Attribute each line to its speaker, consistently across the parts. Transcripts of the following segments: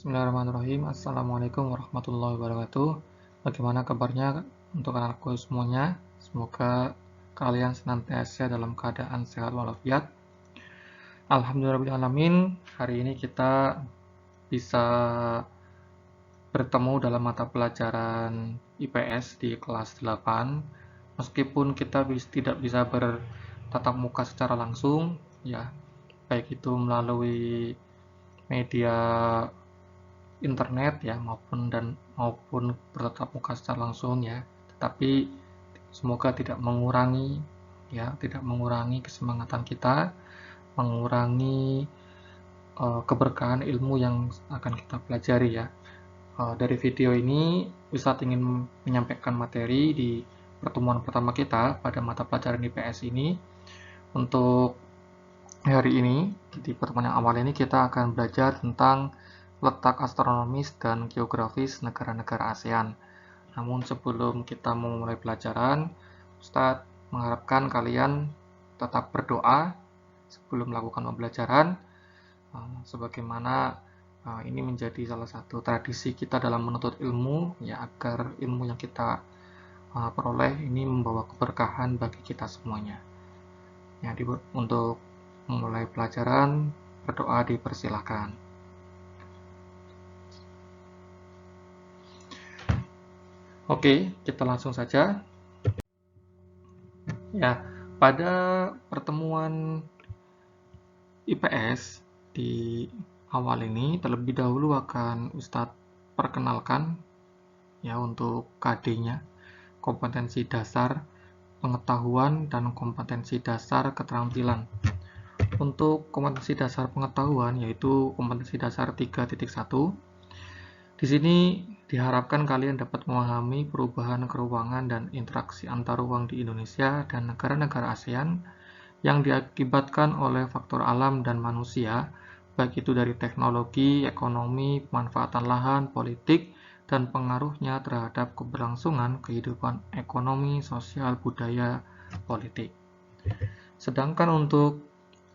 Speaker 1: Bismillahirrahmanirrahim. Assalamualaikum warahmatullahi wabarakatuh. Bagaimana kabarnya untuk anakku semuanya? Semoga kalian senantiasa dalam keadaan sehat walafiat. Alhamdulillahirrahmanirrahim. Hari ini kita bisa bertemu dalam mata pelajaran IPS di kelas 8. Meskipun kita tidak bisa bertatap muka secara langsung, ya, baik itu melalui media internet ya maupun bertatap muka secara langsung ya, tetapi semoga tidak mengurangi kesemangatan kita, mengurangi keberkahan ilmu yang akan kita pelajari ya. Dari video ini Ustadz ingin menyampaikan materi di pertemuan pertama kita pada mata pelajaran IPS ini. Untuk hari ini di pertemuan yang awal ini kita akan belajar tentang letak astronomis dan geografis negara-negara ASEAN. Namun sebelum kita memulai pelajaran, Ustadz mengharapkan kalian tetap berdoa sebelum melakukan pembelajaran, sebagaimana ini menjadi salah satu tradisi kita dalam menuntut ilmu, ya, agar ilmu yang kita peroleh ini membawa keberkahan bagi kita semuanya. Ya, untuk memulai pelajaran, berdoa dipersilakan. Oke, kita langsung saja. Ya, pada pertemuan IPS di awal ini terlebih dahulu akan Ustadz perkenalkan ya untuk KD-nya, kompetensi dasar pengetahuan dan kompetensi dasar keterampilan. Untuk kompetensi dasar pengetahuan yaitu kompetensi dasar 3.1. Di sini diharapkan kalian dapat memahami perubahan keruangan dan interaksi antar ruang di Indonesia dan negara-negara ASEAN yang diakibatkan oleh faktor alam dan manusia, baik itu dari teknologi, ekonomi, pemanfaatan lahan, politik, dan pengaruhnya terhadap keberlangsungan kehidupan ekonomi, sosial, budaya, politik. Sedangkan untuk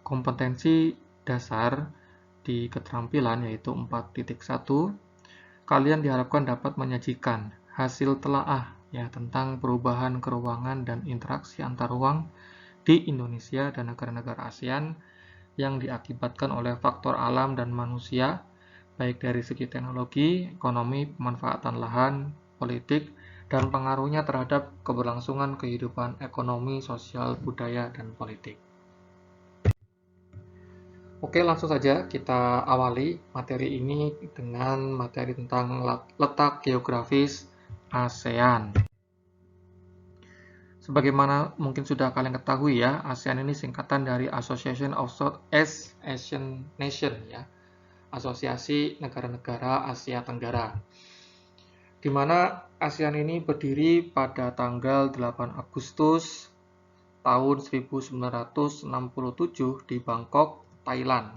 Speaker 1: kompetensi dasar di keterampilan yaitu 4.1, kalian diharapkan dapat menyajikan hasil telaah ya tentang perubahan keruangan dan interaksi antar ruang di Indonesia dan negara-negara ASEAN yang diakibatkan oleh faktor alam dan manusia, baik dari segi teknologi, ekonomi, pemanfaatan lahan, politik, dan pengaruhnya terhadap keberlangsungan kehidupan ekonomi, sosial, budaya, dan politik. Oke, langsung saja kita awali materi ini dengan materi tentang letak geografis ASEAN. Sebagaimana mungkin sudah kalian ketahui ya, ASEAN ini singkatan dari Association of Southeast Asian Nations ya, Asosiasi Negara-negara Asia Tenggara. Di mana ASEAN ini berdiri pada tanggal 8 Agustus tahun 1967 di Bangkok, Thailand.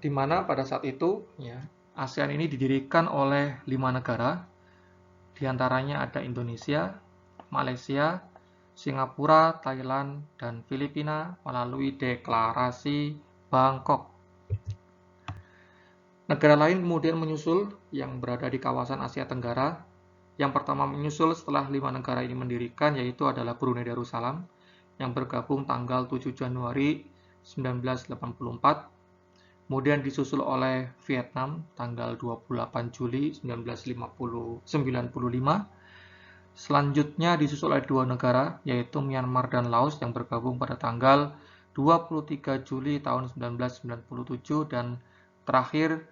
Speaker 1: Di mana pada saat itu ya, ASEAN ini didirikan oleh 5 negara, diantaranya ada Indonesia, Malaysia, Singapura, Thailand, dan Filipina melalui deklarasi Bangkok. Negara lain kemudian menyusul yang berada di kawasan Asia Tenggara. Yang pertama menyusul setelah 5 negara ini mendirikan yaitu adalah Brunei Darussalam yang bergabung tanggal 7 Januari 1984. Kemudian disusul oleh Vietnam tanggal 28 Juli 1995. Selanjutnya disusul oleh 2 negara yaitu Myanmar dan Laos yang bergabung pada tanggal 23 Juli tahun 1997 dan terakhir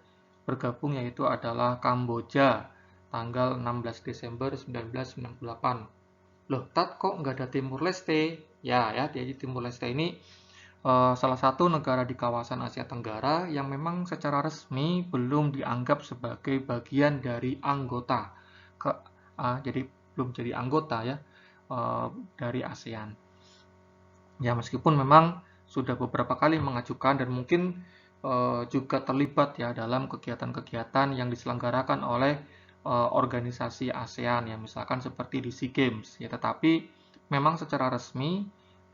Speaker 1: bergabung yaitu adalah Kamboja tanggal 16 Desember 1998. Loh, kok nggak ada Timur Leste? Ya, di Timur Leste ini salah satu negara di kawasan Asia Tenggara yang memang secara resmi belum dianggap sebagai bagian dari anggota, jadi belum jadi anggota ya dari ASEAN. Ya, meskipun memang sudah beberapa kali mengajukan dan mungkin juga terlibat ya dalam kegiatan-kegiatan yang diselenggarakan oleh organisasi ASEAN ya, misalkan seperti di SEA Games ya, tetapi memang secara resmi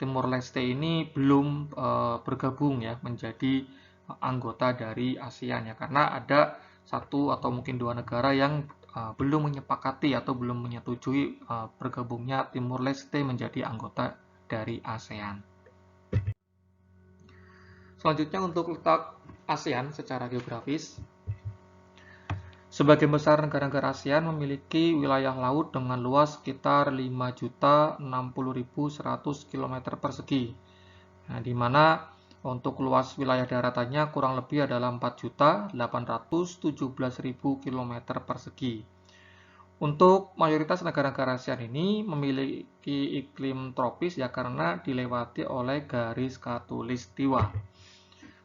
Speaker 1: Timor Leste ini belum bergabung ya menjadi anggota dari ASEAN ya, karena ada satu atau mungkin dua negara yang belum menyepakati atau belum menyetujui bergabungnya Timur Leste menjadi anggota dari ASEAN. Selanjutnya untuk letak ASEAN secara geografis. Sebagian besar negara-negara ASEAN memiliki wilayah laut dengan luas sekitar 5.060.100 km persegi. Nah, di mana untuk luas wilayah daratannya kurang lebih adalah 4.817.000 km persegi. Untuk mayoritas negara-negara ASEAN ini memiliki iklim tropis ya, karena dilewati oleh garis khatulistiwa.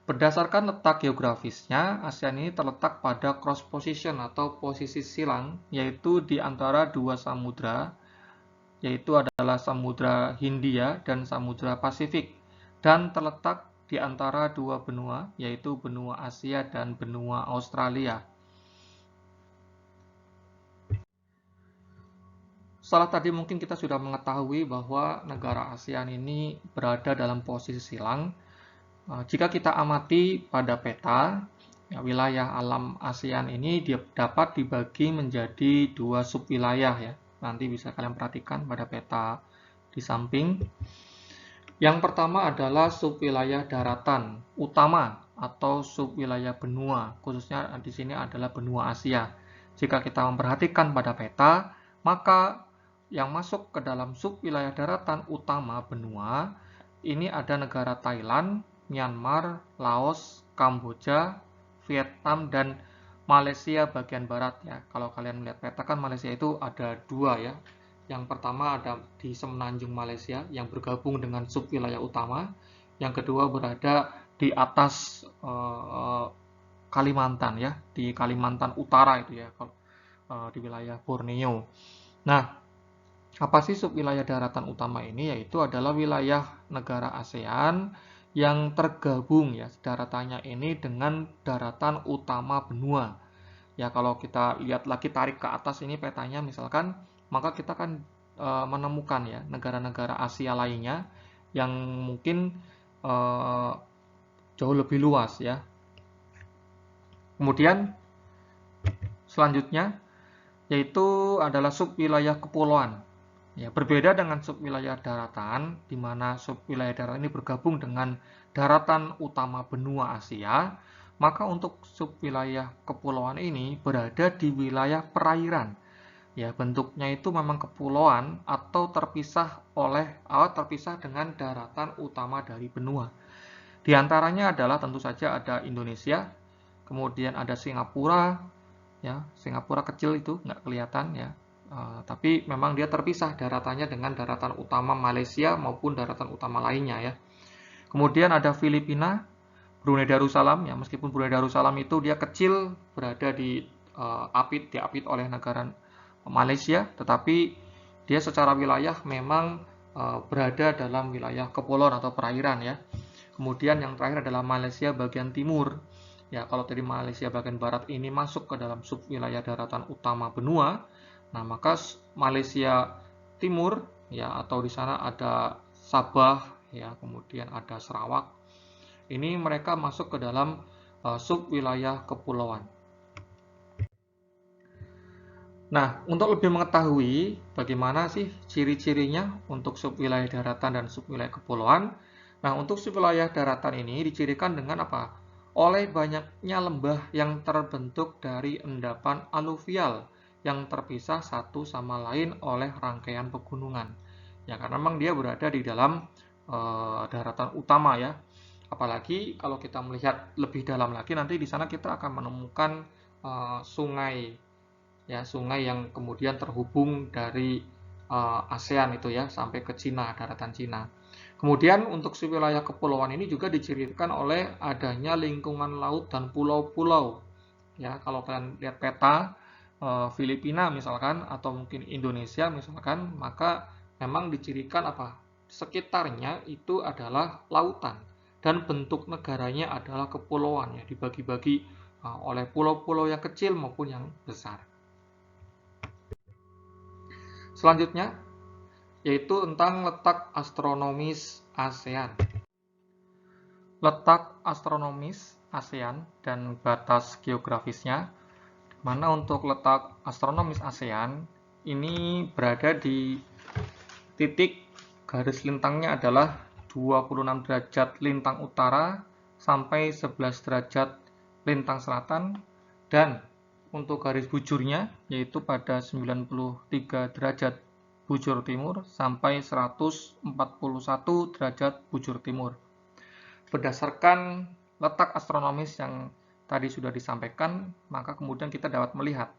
Speaker 1: Berdasarkan letak geografisnya, ASEAN ini terletak pada cross position atau posisi silang, yaitu di antara dua samudra, yaitu adalah Samudra Hindia dan Samudra Pasifik, dan terletak di antara dua benua, yaitu benua Asia dan benua Australia. Setelah tadi mungkin kita sudah mengetahui bahwa negara ASEAN ini berada dalam posisi silang. Jika kita amati pada peta, ya, wilayah alam ASEAN ini dapat dibagi menjadi dua subwilayah ya. Nanti bisa kalian perhatikan pada peta di samping. Yang pertama adalah subwilayah daratan utama atau subwilayah benua, khususnya di sini adalah benua Asia. Jika kita memperhatikan pada peta, maka yang masuk ke dalam subwilayah daratan utama benua ini ada negara Thailand, Myanmar, Laos, Kamboja, Vietnam, dan Malaysia bagian barat ya. Kalau kalian melihat peta kan Malaysia itu ada dua ya. Yang pertama ada di semenanjung Malaysia yang bergabung dengan subwilayah utama. Yang kedua berada di atas Kalimantan ya, di Kalimantan Utara itu ya, di wilayah Borneo. Nah, apa sih subwilayah daratan utama ini? Yaitu adalah wilayah negara ASEAN yang tergabung ya daratannya ini dengan daratan utama benua. Ya, kalau kita lihat lagi tarik ke atas ini petanya misalkan, maka kita akan menemukan ya negara-negara Asia lainnya yang mungkin jauh lebih luas ya. Kemudian selanjutnya yaitu adalah subwilayah kepulauan. Ya, berbeda dengan subwilayah daratan, di mana subwilayah daratan ini bergabung dengan daratan utama benua Asia, maka untuk subwilayah kepulauan ini berada di wilayah perairan. Ya, bentuknya itu memang kepulauan atau terpisah dengan daratan utama dari benua. Di antaranya adalah tentu saja ada Indonesia, kemudian ada Singapura, ya, Singapura kecil itu nggak kelihatan ya. Tapi memang dia terpisah daratannya dengan daratan utama Malaysia maupun daratan utama lainnya ya. Kemudian ada Filipina, Brunei Darussalam ya, meskipun Brunei Darussalam itu dia kecil berada di diapit oleh negara Malaysia, tetapi dia secara wilayah memang berada dalam wilayah kepulauan atau perairan ya. Kemudian yang terakhir adalah Malaysia bagian timur. Ya, kalau tadi Malaysia bagian barat ini masuk ke dalam subwilayah daratan utama benua. Nah, maka Malaysia Timur ya, atau di sana ada Sabah ya, kemudian ada Sarawak. Ini mereka masuk ke dalam subwilayah kepulauan. Nah, untuk lebih mengetahui bagaimana sih ciri-cirinya untuk subwilayah daratan dan subwilayah kepulauan. Nah, untuk subwilayah daratan ini dicirikan dengan apa? Oleh banyaknya lembah yang terbentuk dari endapan aluvial yang terpisah satu sama lain oleh rangkaian pegunungan. Ya, karena memang dia berada di dalam daratan utama ya. Apalagi kalau kita melihat lebih dalam lagi, nanti di sana kita akan menemukan sungai ya, sungai yang kemudian terhubung dari ASEAN itu ya sampai ke Cina, daratan Cina. Kemudian untuk wilayah kepulauan ini juga dicirikan oleh adanya lingkungan laut dan pulau-pulau. Ya, kalau kalian lihat peta Filipina misalkan atau mungkin Indonesia misalkan, maka memang dicirikan apa? Sekitarnya itu adalah lautan dan bentuk negaranya adalah kepulauan ya, dibagi-bagi oleh pulau-pulau yang kecil maupun yang besar. Selanjutnya yaitu tentang letak astronomis ASEAN. Letak astronomis ASEAN dan batas geografisnya, mana untuk letak astronomis ASEAN ini berada di titik garis lintangnya adalah 26 derajat lintang utara sampai 11 derajat lintang selatan, dan untuk garis bujurnya yaitu pada 93 derajat bujur timur sampai 141 derajat bujur timur. Berdasarkan letak astronomis yang tadi sudah disampaikan, maka kemudian kita dapat melihat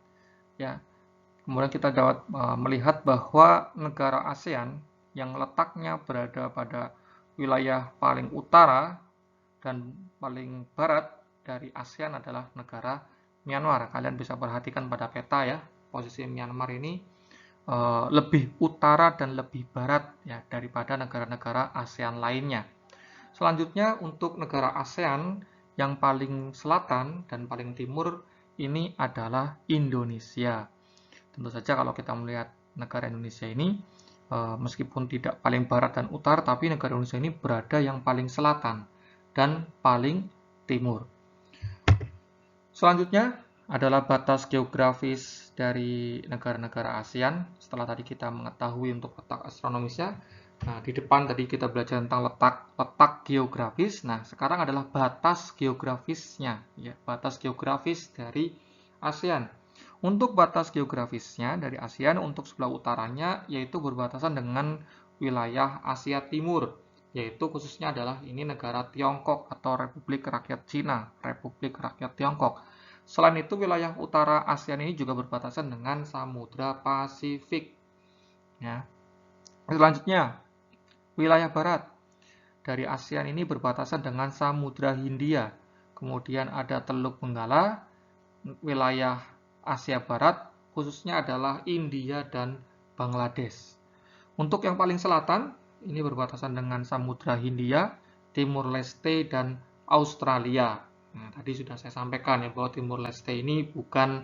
Speaker 1: melihat bahwa negara ASEAN yang letaknya berada pada wilayah paling utara dan paling barat dari ASEAN adalah negara Myanmar. Kalian bisa perhatikan pada peta ya, posisi Myanmar ini lebih utara dan lebih barat ya daripada negara-negara ASEAN lainnya. Selanjutnya untuk negara ASEAN yang paling selatan dan paling timur ini adalah Indonesia. Tentu saja kalau kita melihat negara Indonesia ini, meskipun tidak paling barat dan utara, tapi negara Indonesia ini berada yang paling selatan dan paling timur. Selanjutnya adalah batas geografis dari negara-negara ASEAN. Setelah tadi kita mengetahui untuk letak astronomisnya, nah di depan tadi kita belajar tentang letak geografis. Nah sekarang adalah batas geografisnya, ya, batas geografis dari ASEAN. Untuk batas geografisnya dari ASEAN untuk sebelah utaranya yaitu berbatasan dengan wilayah Asia Timur, yaitu khususnya adalah ini negara Tiongkok atau Republik Rakyat Cina, Republik Rakyat Tiongkok. Selain itu wilayah utara ASEAN ini juga berbatasan dengan Samudra Pasifik. Ya. Selanjutnya, wilayah barat dari ASEAN ini berbatasan dengan Samudra Hindia. Kemudian ada Teluk Benggala, wilayah Asia Barat, khususnya adalah India dan Bangladesh. Untuk yang paling selatan, ini berbatasan dengan Samudra Hindia, Timur Leste, dan Australia. Nah, tadi sudah saya sampaikan ya bahwa Timur Leste ini bukan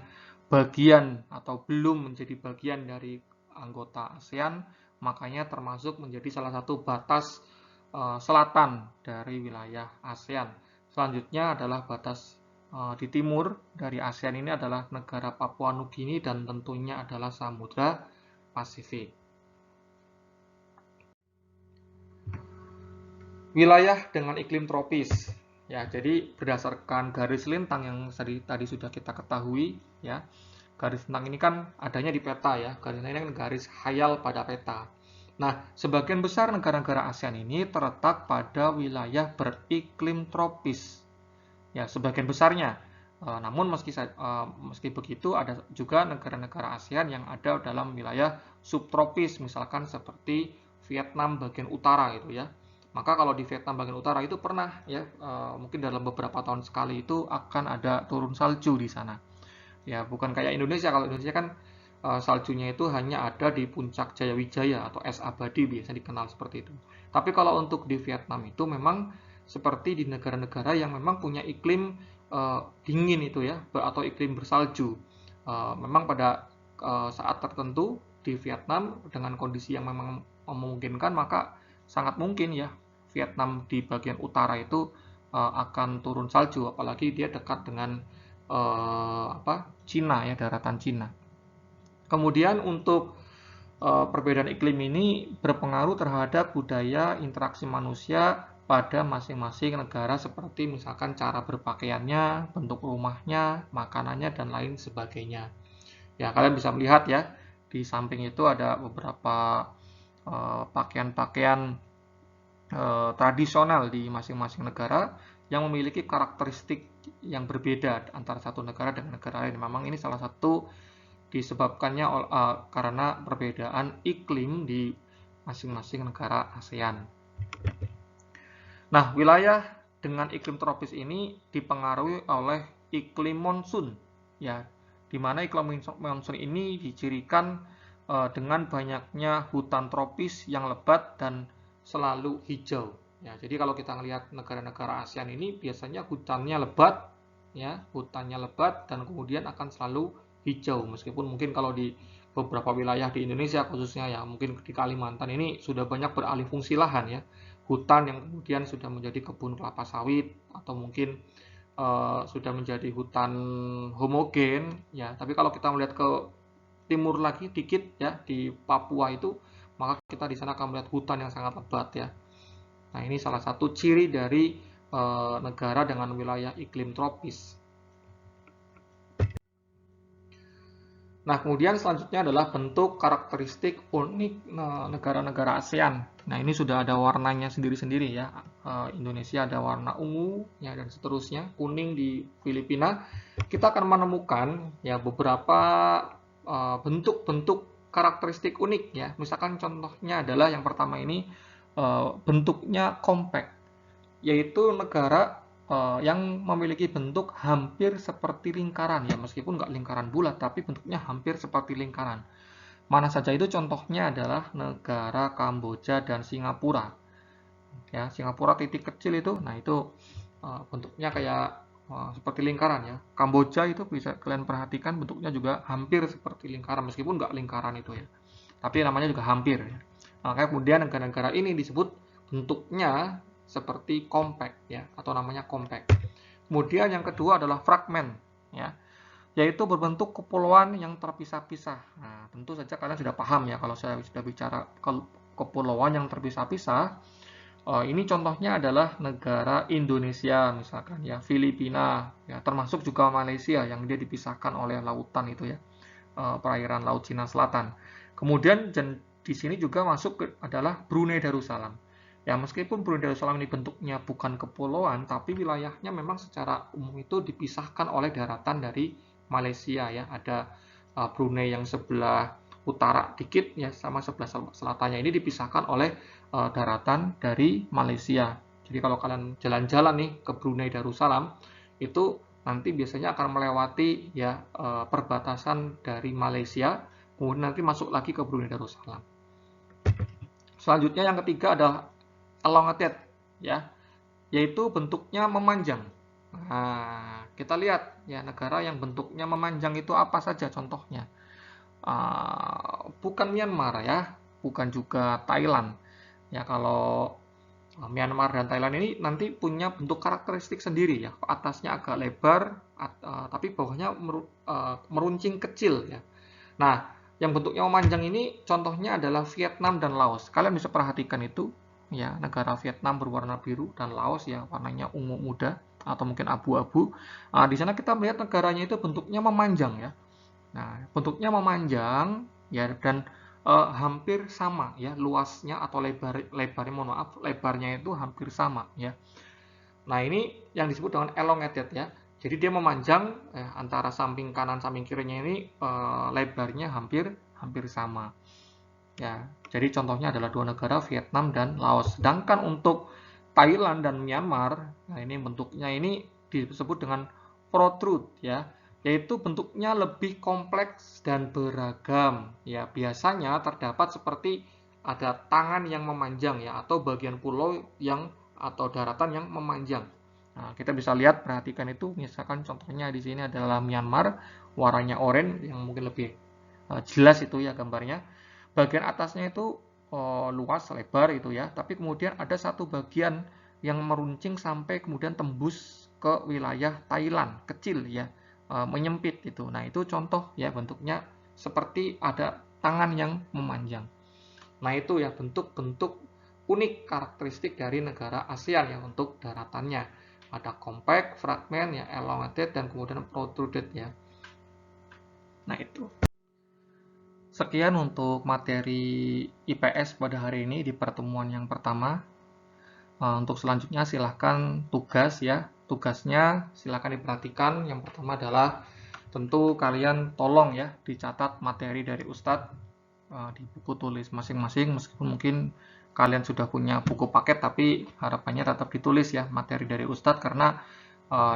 Speaker 1: bagian atau belum menjadi bagian dari anggota ASEAN, makanya termasuk menjadi salah satu batas selatan dari wilayah ASEAN. Selanjutnya adalah batas di timur dari ASEAN ini adalah negara Papua Nugini dan tentunya adalah Samudra Pasifik. Wilayah dengan iklim tropis. Ya, jadi berdasarkan garis lintang yang tadi sudah kita ketahui, ya. Garis lintang ini kan adanya di peta ya. Garis lintang ini kan garis khayal pada peta. Nah, sebagian besar negara-negara ASEAN ini terletak pada wilayah beriklim tropis. Ya, sebagian besarnya. Namun meski begitu ada juga negara-negara ASEAN yang ada dalam wilayah subtropis, misalkan seperti Vietnam bagian utara gitu ya. Maka kalau di Vietnam bagian utara itu pernah ya mungkin dalam beberapa tahun sekali itu akan ada turun salju di sana. Ya, bukan kayak Indonesia. Kalau Indonesia kan saljunya itu hanya ada di puncak Jayawijaya atau es abadi biasa dikenal seperti itu. Tapi kalau untuk di Vietnam itu memang seperti di negara-negara yang memang punya iklim dingin itu ya atau iklim bersalju. Memang pada saat tertentu di Vietnam dengan kondisi yang memang memungkinkan maka sangat mungkin ya Vietnam di bagian utara itu akan turun salju, apalagi dia dekat dengan Cina ya, daratan Cina. Kemudian untuk perbedaan iklim ini berpengaruh terhadap budaya interaksi manusia pada masing-masing negara seperti misalkan cara berpakaiannya, bentuk rumahnya, makanannya, dan lain sebagainya. Ya, kalian bisa melihat ya, di samping itu ada beberapa pakaian-pakaian tradisional di masing-masing negara yang memiliki karakteristik yang berbeda antara satu negara dengan negara lain. Memang ini salah satu disebabkannya karena perbedaan iklim di masing-masing negara ASEAN. Nah, wilayah dengan iklim tropis ini dipengaruhi oleh iklim monsun, ya, di mana iklim monsun ini dicirikan dengan banyaknya hutan tropis yang lebat dan selalu hijau. Ya, jadi kalau kita melihat negara-negara ASEAN ini biasanya hutannya lebat, ya, hutannya lebat dan kemudian akan selalu hijau. Meskipun mungkin kalau di beberapa wilayah di Indonesia khususnya ya mungkin di Kalimantan ini sudah banyak beralih fungsi lahan ya, hutan yang kemudian sudah menjadi kebun kelapa sawit atau mungkin sudah menjadi hutan homogen ya. Tapi kalau kita melihat ke timur lagi dikit ya, di Papua itu, maka kita di sana akan melihat hutan yang sangat lebat ya. Nah, ini salah satu ciri dari negara dengan wilayah iklim tropis. Nah, kemudian selanjutnya adalah bentuk karakteristik unik negara-negara ASEAN. Nah, ini sudah ada warnanya sendiri-sendiri ya. Indonesia ada warna ungu ya, dan seterusnya, kuning di Filipina. Kita akan menemukan ya beberapa bentuk-bentuk karakteristik unik ya. Misalkan contohnya adalah yang pertama ini bentuknya compact, yaitu negara yang memiliki bentuk hampir seperti lingkaran ya, meskipun nggak lingkaran bulat tapi bentuknya hampir seperti lingkaran. Mana saja itu? Contohnya adalah negara Kamboja dan Singapura ya. Singapura titik kecil itu, nah itu bentuknya kayak seperti lingkaran ya. Kamboja itu bisa kalian perhatikan bentuknya juga hampir seperti lingkaran, meskipun nggak lingkaran itu ya, tapi namanya juga hampir ya. Makanya kemudian negara-negara ini disebut bentuknya seperti compact ya, atau namanya compact. Kemudian yang kedua adalah fragment ya, yaitu berbentuk kepulauan yang terpisah-pisah. Nah, tentu saja kalian sudah paham ya kalau saya sudah bicara kepulauan yang terpisah-pisah. Ini contohnya adalah negara Indonesia misalkan ya, Filipina ya, termasuk juga Malaysia yang dia dipisahkan oleh lautan itu ya, perairan Laut Cina Selatan. Kemudian di sini juga masuk adalah Brunei Darussalam. Ya, meskipun Brunei Darussalam ini bentuknya bukan kepulauan, tapi wilayahnya memang secara umum itu dipisahkan oleh daratan dari Malaysia ya. Ada Brunei yang sebelah utara dikit ya, sama sebelah selatannya ini dipisahkan oleh daratan dari Malaysia. Jadi kalau kalian jalan-jalan nih ke Brunei Darussalam, itu nanti biasanya akan melewati ya perbatasan dari Malaysia, kemudian nanti masuk lagi ke Brunei Darussalam. Selanjutnya yang ketiga adalah elongated ya, yaitu bentuknya memanjang. Nah, kita lihat ya negara yang bentuknya memanjang itu apa saja contohnya. Bukan Myanmar ya, bukan juga Thailand. Ya, kalau Myanmar dan Thailand ini nanti punya bentuk karakteristik sendiri ya. Atasnya agak lebar, tapi bawahnya meruncing kecil ya. Nah, yang bentuknya memanjang ini contohnya adalah Vietnam dan Laos. Kalian bisa perhatikan itu ya, negara Vietnam berwarna biru dan Laos ya warnanya ungu muda atau mungkin abu-abu. Di sana kita melihat negaranya itu bentuknya memanjang ya. Nah, bentuknya memanjang ya, dan hampir sama ya luasnya atau lebarnya, mohon maaf, lebarnya itu hampir sama ya. Nah, ini yang disebut dengan elongated ya. Jadi dia memanjang antara samping kanan samping kirinya ini lebarnya hampir sama. Ya, jadi contohnya adalah dua negara Vietnam dan Laos. Sedangkan untuk Thailand dan Myanmar, nah ini bentuknya ini disebut dengan protrude ya, yaitu bentuknya lebih kompleks dan beragam. Ya, biasanya terdapat seperti ada tangan yang memanjang ya, atau bagian pulau yang atau daratan yang memanjang. Nah, kita bisa lihat, perhatikan itu, misalkan contohnya di sini adalah Myanmar, warnanya oranye yang mungkin lebih jelas itu ya gambarnya. Bagian atasnya itu luas, lebar itu ya, tapi kemudian ada satu bagian yang meruncing sampai kemudian tembus ke wilayah Thailand, kecil ya, menyempit itu. Nah, itu contoh ya bentuknya seperti ada tangan yang memanjang. Nah, itu ya bentuk-bentuk unik karakteristik dari negara ASEAN ya untuk daratannya. Ada compact, fragment, ya, elongated, dan kemudian protruded ya. Nah, itu. Sekian untuk materi IPS pada hari ini di pertemuan yang pertama. Untuk selanjutnya silahkan tugas ya. Tugasnya silahkan diperhatikan. Yang pertama adalah tentu kalian tolong ya dicatat materi dari Ustadz di buku tulis masing-masing, meskipun mungkin kalian sudah punya buku paket, tapi harapannya tetap ditulis ya materi dari Ustadz, karena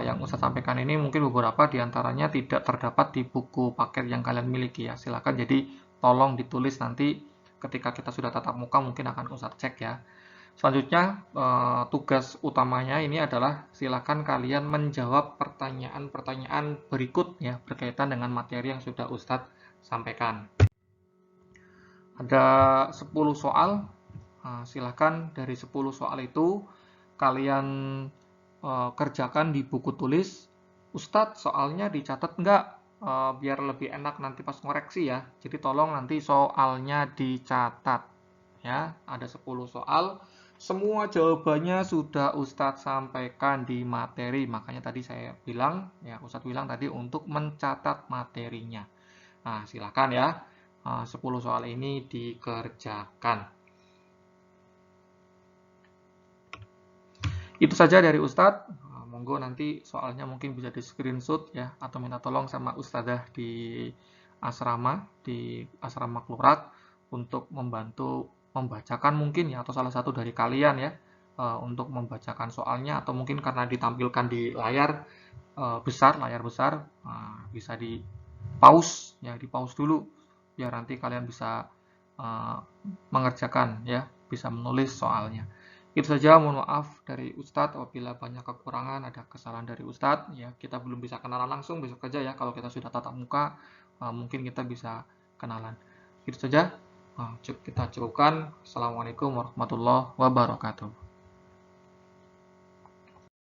Speaker 1: yang Ustadz sampaikan ini mungkin beberapa diantaranya tidak terdapat di buku paket yang kalian miliki ya. Silakan jadi tolong ditulis, nanti ketika kita sudah tatap muka mungkin akan Ustadz cek ya. Selanjutnya tugas utamanya ini adalah silakan kalian menjawab pertanyaan-pertanyaan berikut ya berkaitan dengan materi yang sudah Ustadz sampaikan. Ada 10 soal. Silahkan dari 10 soal itu kalian kerjakan di buku tulis. Ustadz, soalnya dicatat nggak? Biar lebih enak nanti pas ngoreksi ya. Jadi tolong nanti soalnya dicatat. Ya, ada 10 soal. Semua jawabannya sudah Ustadz sampaikan di materi. Makanya tadi saya bilang, ya Ustadz bilang tadi untuk mencatat materinya. Nah, silakan ya. 10 soal ini dikerjakan. Itu saja dari Ustadz. Monggo nanti soalnya mungkin bisa di screenshot ya, atau minta tolong sama Ustadzah di asrama Klurak untuk membantu membacakan mungkin ya, atau salah satu dari kalian ya, untuk membacakan soalnya, atau mungkin karena ditampilkan di layar besar, bisa di pause ya, di pause dulu biar nanti kalian bisa mengerjakan ya, bisa menulis soalnya. Itu saja, mohon maaf dari Ustadz apabila banyak kekurangan, ada kesalahan dari Ustadz. Ya, kita belum bisa kenalan langsung, besok aja ya kalau kita sudah tatap muka, mungkin kita bisa kenalan. Itu saja, kita cukupkan. Assalamualaikum warahmatullahi wabarakatuh.